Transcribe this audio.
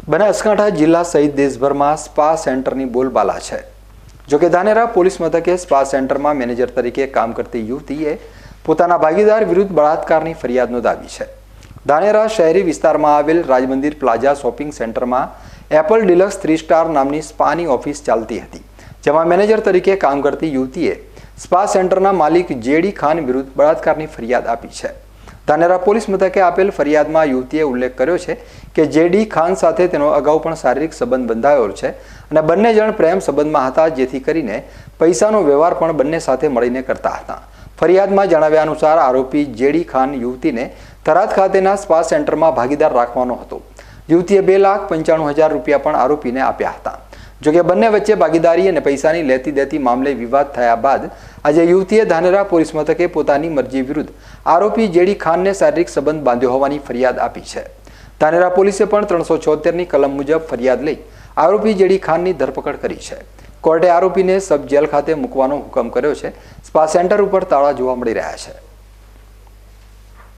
બનાસકાંઠા જિલ્લા સહિત દેશભરમાં સ્પા સેન્ટરની બોલબાલા છે। જોકે ધાનેરા પોલીસ મથકે સ્પા સેન્ટરમાં મેનેજર તરીકે કામ કરતી યુવતીએ પોતાના ભાગીદાર વિરુદ્ધ બળાત્કારની ફરિયાદ નોંધાવી છે। ધાનેરા શહેરી વિસ્તારમાં આવેલ રાજમંદિર પ્લાઝા શોપિંગ સેન્ટરમાં એપલ ડિલક્સ 3 સ્ટાર નામની સ્પાની ઓફિસ ચાલતી હતી, જેમાં મેનેજર તરીકે કામ કરતી યુવતીએ સ્પા સેન્ટરના માલિક જેડી ખાન વિરુદ્ધ બળાત્કારની ફરિયાદ આપી છે। ધાનેરા પોલીસ મથકે આપેલ ફરિયાદમાં યુવતીએ ઉલ્લેખ કર્યો છે કે જેડી ખાન સાથે તેનો અગાઉ પણ શારીરિક સંબંધ બંધાયો છે અને બંને જણ પ્રેમ સંબંધમાં હતા, જેથી કરીને પૈસાનો વ્યવહાર પણ બંને સાથે મળીને કરતા હતા। ફરિયાદમાં જણાવ્યા અનુસાર આરોપી જેડી ખાન યુવતીને થરાદ ખાતેના સ્પા સેન્ટરમાં ભાગીદાર રાખવાનો હતો। યુવતીએ 2,95,000 રૂપિયા પણ આરોપીને આપ્યા હતા। જોકે બંને વચ્ચે ભાગીદારી અને પૈસાની લેતી દેતી મામલે વિવાદ થયા બાદ આજે યુવતીએ ધાનેરા પોલીસ મથકે પોતાની મરજી વિરુદ્ધ આરોપી જેડી ખાનને શારીરિક સંબંધ બાંધ્યો હોવાની ફરિયાદ આપી છે। ધાનેરા પોલીસે પણ 376ની કલમ મુજબ ફરિયાદ લઈ આરોપી જેડી ખાનની ધરપકડ કરી છે। કોર્ટે આરોપીને સબ જેલ ખાતે મૂકવાનો હુકમ કર્યો છે। સ્પા સેન્ટર ઉપર તાળા જોવા મળી રહ્યા છે।